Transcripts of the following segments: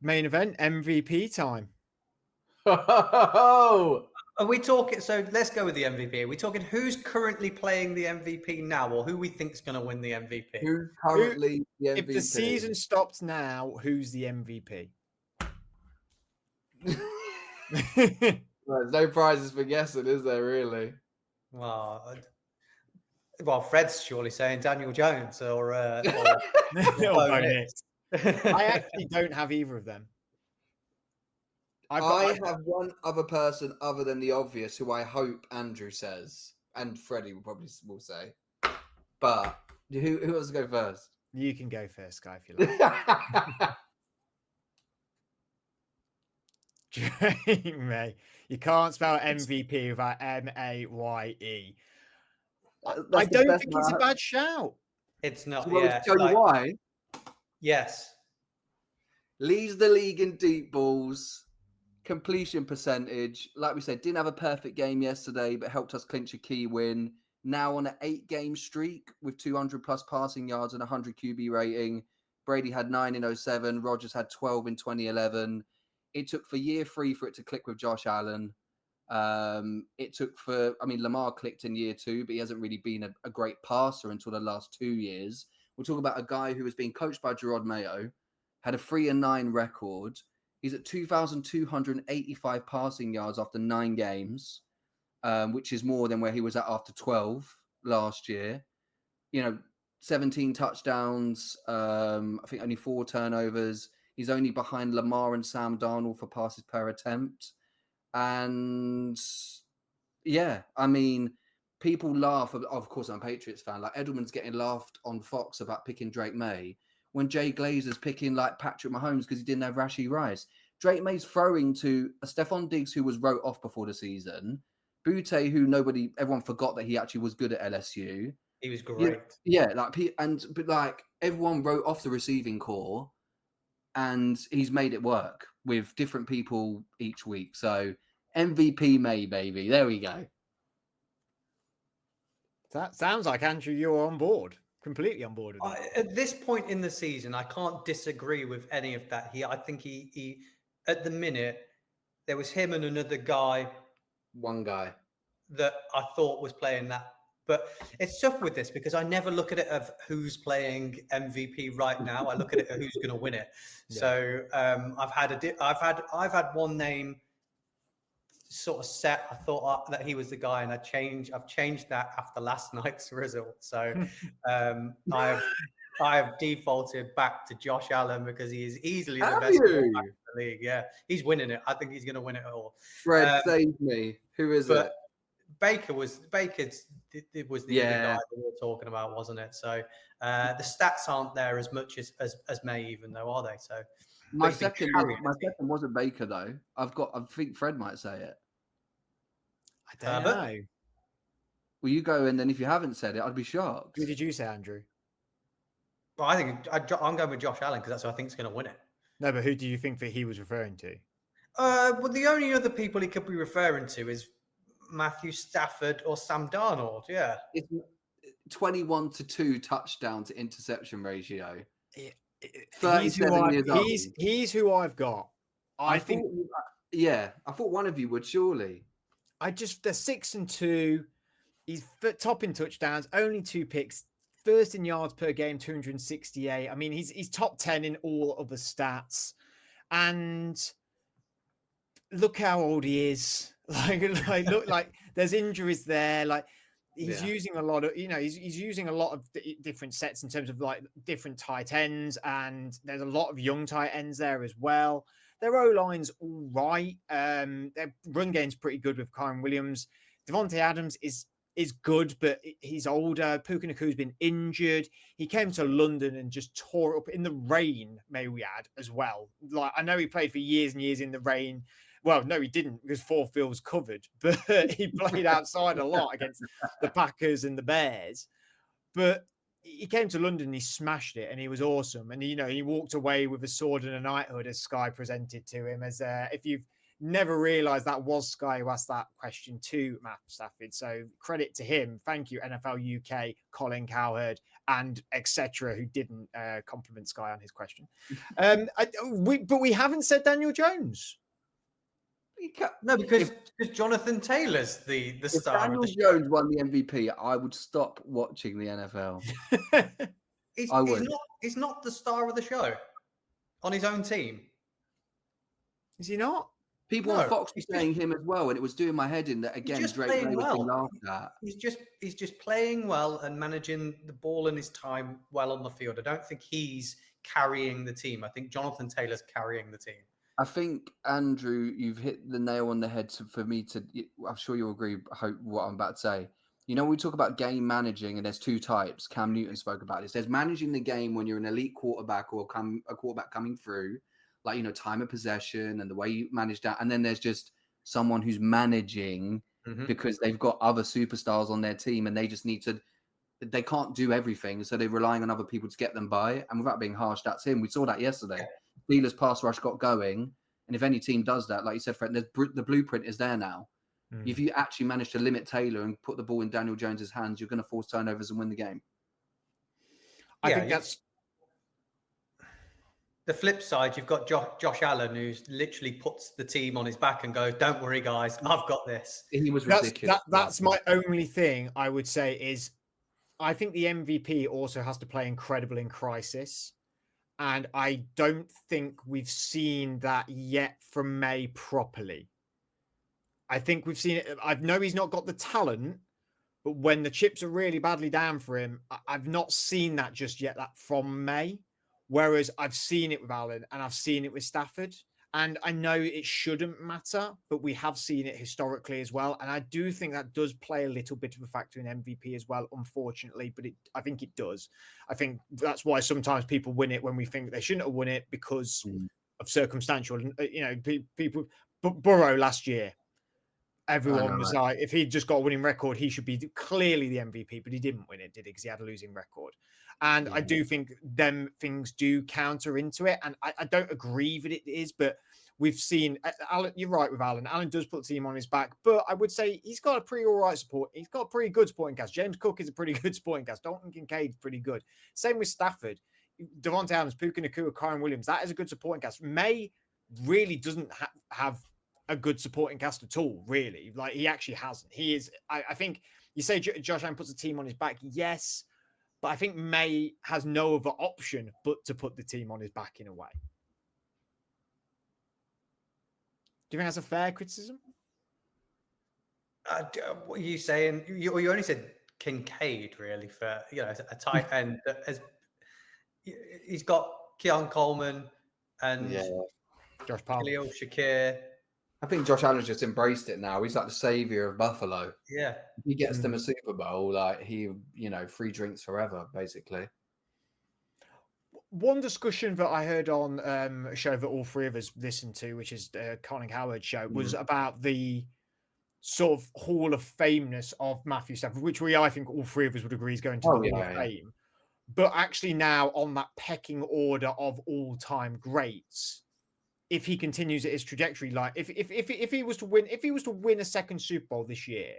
Main event, MVP time. Oh, Are we talking? So let's go with the MVP. Are we talking who's currently playing the MVP now, or who we think's going to win the MVP? who's currently the If the MVP? season stopped now, who's the MVP? There's no prizes for guessing, is there? Really? Well, Fred's surely saying Daniel Jones or bonus. I actually don't have either of them. I have one other person other than the obvious who I hope Andrew says, and Freddie will say. But who wants to go first? You can go first, Guy, if you like. May. You can't spell MVP without M-A-Y-E. I don't think it's a bad shout. It's not. So yeah, tell you why. Yes. Leads the league in deep balls, completion percentage. Like we said, didn't have a perfect game yesterday, but helped us clinch a key win. Now on an 8-game streak with 200 plus passing yards and 100 QB rating. Brady had 9 in 07. Rodgers had 12 in 2011. It took for year 3 for it to click with Josh Allen. Lamar clicked in year 2, but he hasn't really been a great passer until the last 2 years. We're talking about a guy who was being coached by Gerard Mayo, had a 3-9 record. He's at 2,285 passing yards after 9 games, which is more than where he was at after 12 last year. 17 touchdowns, I think only 4 turnovers. He's only behind Lamar and Sam Darnold for passes per attempt. And yeah, I mean, people laugh. Of course, I'm a Patriots fan. Like Edelman's getting laughed on Fox about picking Drake May when Jay Glazer's picking like Patrick Mahomes because he didn't have Rashee Rice. Drake May's throwing to a Stephon Diggs who was wrote off before the season. Butte, who everyone forgot that he actually was good at LSU. He was great. But everyone wrote off the receiving core, and he's made it work with different people each week. So MVP May, baby. There we go. That sounds like, Andrew, you're on board. Completely on board with that. At this point in the season, I can't disagree with any of that. I think he at the minute, there was him and another guy. One guy. That I thought was playing that. But it's tough with this because I never look at it of who's playing MVP right now. I look at it of who's going to win it. Yeah. So I've had one name sort of set. I thought that he was the guy, and I've changed that after last night's result. So I've defaulted back to Josh Allen because he is easily the best quarterback in the league. Yeah, he's winning it. I think he's going to win it all. Fred, save me. Who is it? Baker was the guy that we were talking about, wasn't it? So the stats aren't there as much as May, even though, are they? So my second wasn't Baker though. I think Fred might say it. I don't know. Well, you go, and then if you haven't said it, I'd be shocked. Who did you say, Andrew? Well, I think I'm going with Josh Allen because that's who I think is going to win it. No, but who do you think that he was referring to? Well, the only other people he could be referring to is Matthew Stafford or Sam Darnold. Yeah, it's 21-2 touchdown to interception ratio. 37 years old. He's who I've got. I thought one of you would surely. They're 6-2. He's top in touchdowns, only 2 picks, first in yards per game, 268. I mean, he's top 10 in all of the stats, and look how old he is. Like there's injuries there. Like he's using a lot of, he's using a lot of different sets in terms of like different tight ends, and there's a lot of young tight ends there as well. Their O-line's all right. Their run game's pretty good with Kyron Williams. Devontae Adams is good, but he's older. Puka Nakuma's been injured. He came to London and just tore up in the rain, may we add, as well. Like, I know he played for years and years in the rain. Well, no, he didn't because 4 field was covered, but he played outside a lot against the Packers and the Bears. But he came to London and he smashed it, and he was awesome. And, he walked away with a sword and a knighthood, as Sky presented to him. As if you've never realised, that was Sky who asked that question to Matt Stafford. So credit to him. Thank you, NFL UK, Colin Cowherd, and etc. who didn't compliment Sky on his question. But we haven't said Daniel Jones. No, because Jonathan Taylor's the If star Daniel of the show. Jones won the MVP, I would stop watching the NFL. He's not the star of the show on his own team. Is he not? People on Fox were saying him as well, and it was doing my head in that again. Drake May was being laughed at. He's just playing well and managing the ball and his time well on the field. I don't think he's carrying the team. I think Jonathan Taylor's carrying the team. I think, Andrew, you've hit the nail on the head for me to. I'm sure you'll agree. I hope what I'm about to say. You know, we talk about game managing, and there's two types. Cam Newton spoke about this. There's managing the game when you're an elite quarterback or a quarterback coming through, like, you know, time of possession and the way you manage that. And then there's just someone who's managing because they've got other superstars on their team, and they just need to. They can't do everything, so they're relying on other people to get them by. And without being harsh, that's him. We saw that yesterday. Yeah. Steelers pass rush got going, and if any team does that, like you said, Fred, the blueprint is there now. If you actually manage to limit Taylor and put the ball in Daniel Jones's hands, you're going to force turnovers and win the game. I think that's the flip side. You've got Josh Allen, who's literally puts the team on his back and goes, "Don't worry, guys, I've got this." He was ridiculous. That's my only thing I would say is, I think the MVP also has to play incredible in crisis. And I don't think we've seen that yet from May properly. I think we've seen it. I know he's not got the talent, but when the chips are really badly down for him, I've not seen that just yet, that from May. Whereas I've seen it with Allen and I've seen it with Stafford. And I know it shouldn't matter, but we have seen it historically as well. And I do think that does play a little bit of a factor in MVP as well, unfortunately. But I think it does. I think that's why sometimes people win it when we think they shouldn't have won it because of circumstantial. You know, people. Burrow last year, everyone was like, if he'd just got a winning record, he should be clearly the MVP. But he didn't win it, did he? Because he had a losing record. And I do think them things do counter into it. And I don't agree that it is, but we've seen Allen. You're right with Allen. Allen does put the team on his back, but I would say he's got a pretty all right support. He's got a pretty good supporting cast. James Cook is a pretty good supporting cast. Dalton Kincaid's pretty good. Same with Stafford. Devontae Adams, Puka Nacua, Kyron Williams. That is a good supporting cast. May really doesn't have a good supporting cast at all, really. Like, he actually hasn't. He is, I think you say Josh Allen puts the team on his back. Yes. But I think May has no other option but to put the team on his back in a way. Do you think that's a fair criticism? What are you saying? You only said Kincaid, really, for, you know, a tight end. He's got Keon Coleman and Josh Palmer, Khalil Shakir. I think Josh Allen's just embraced it now. He's like the savior of Buffalo. Yeah. If he gets them a Super Bowl, like, he, you know, free drinks forever, basically. One discussion that I heard on a show that all three of us listened to, which is Colin Howard's show, was about the sort of Hall of Fameness of Matthew Stafford, which I think all three of us would agree is going to the Hall of Fame. But actually now on that pecking order of all-time greats, if he continues at his trajectory, like if he was to win a second Super Bowl this year,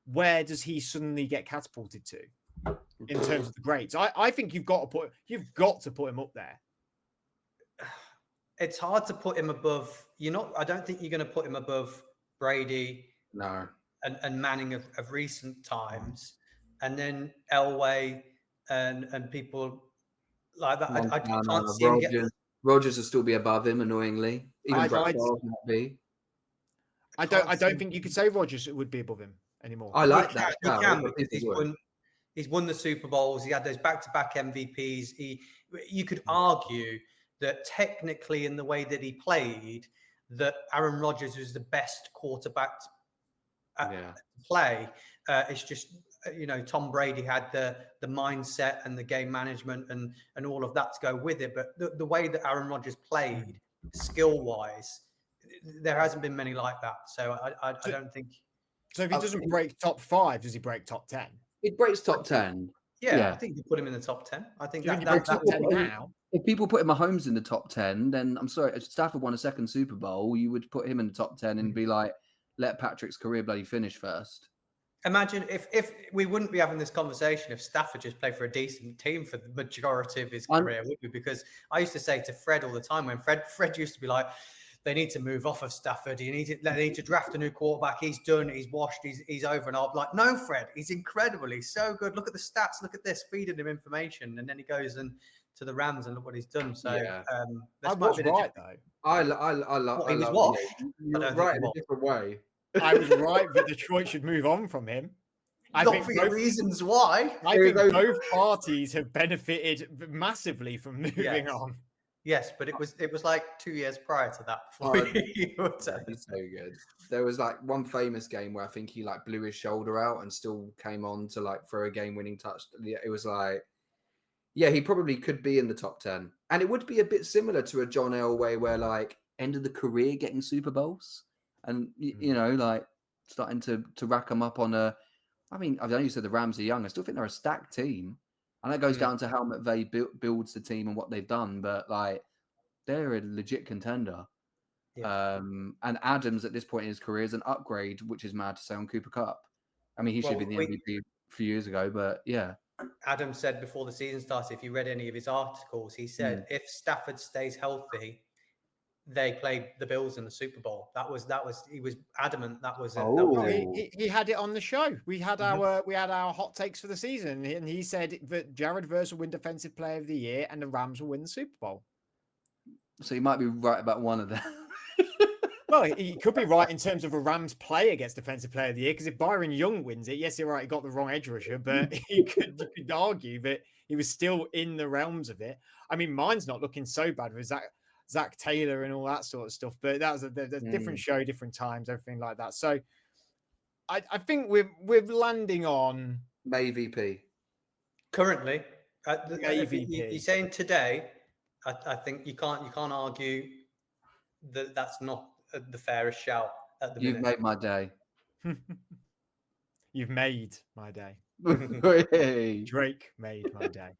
where does he suddenly get catapulted to in terms of the greats? I think you've got to put him up there. It's hard to put him above. I don't think you're going to put him above Brady. No. And Manning of recent times, and then Elway and people like that. I can't see him get. Rodgers will still be above him, annoyingly. Even Brett Favre might be. I don't think you could say Rodgers would be above him anymore. I like that. He can, because he's won the Super Bowls. He had those back-to-back MVPs. You could argue that technically, in the way that he played, that Aaron Rodgers was the best quarterback to play. It's just, Tom Brady had the mindset and the game management and all of that to go with it. But the way that Aaron Rodgers played, skill-wise, there hasn't been many like that. So I don't think. So if he doesn't break top 5, does he break top 10? He breaks top 10. Yeah, I think you put him in the top 10. I think that's 10 now. If people put Mahomes in the top 10, then I'm sorry, if Stafford won a second Super Bowl, you would put him in the top 10 and be like, let Patrick's career bloody finish first. Imagine if we wouldn't be having this conversation if Stafford just played for a decent team for the majority of his career, would we? Because I used to say to Fred all the time when Fred used to be like, they need to move off of Stafford. They need to draft a new quarterback. He's done. He's washed. He's over. And I'll be like, no, Fred. He's incredible. He's so good. Look at the stats. Look at this. Feeding him information, and then he goes to the Rams and look what he's done. So I was right though. I love. He was love washed. You're right in a different way. I was right that Detroit should move on from him. I Not think for your reasons why. I think both parties have benefited massively from moving on. Yes, but it was like 2 years prior to that before he's so good. There was like one famous game where I think he like blew his shoulder out and still came on to like throw a game-winning touch. It was like, yeah, he probably could be in the top 10. And it would be a bit similar to a John Elway where like end of the career getting Super Bowls and you know, like starting to rack them up on a. I mean, I know you said the Rams are young. I still think they're a stacked team. And that goes down to how McVay builds the team and what they've done. But, like, they're a legit contender. Yeah. And Adams, at this point in his career, is an upgrade, which is mad to say on Cooper Kupp. I mean, he should be the MVP a few years ago, but, yeah. Adam said before the season started, if you read any of his articles, he said, if Stafford stays healthy, they played the Bills in the Super Bowl. He was adamant that was it. He had it on the show. We had our hot takes for the season, and he said that Jared Verse will win Defensive Player of the Year and the Rams will win the Super Bowl. So you might be right about one of them. Well, he could be right in terms of a Rams play against Defensive Player of the Year, because if Byron Young wins it, yes, you're right, he got the wrong edge rusher, but you could argue that he was still in the realms of it. I mean, mine's not looking so bad with Zach Taylor and all that sort of stuff, but that was a different show, different times, everything like that. So I think we're landing on MVP currently. You're saying today, I think you can't argue that that's not the fairest shout at the minute. You've made my day. You've made my day. Hey. Drake made my day.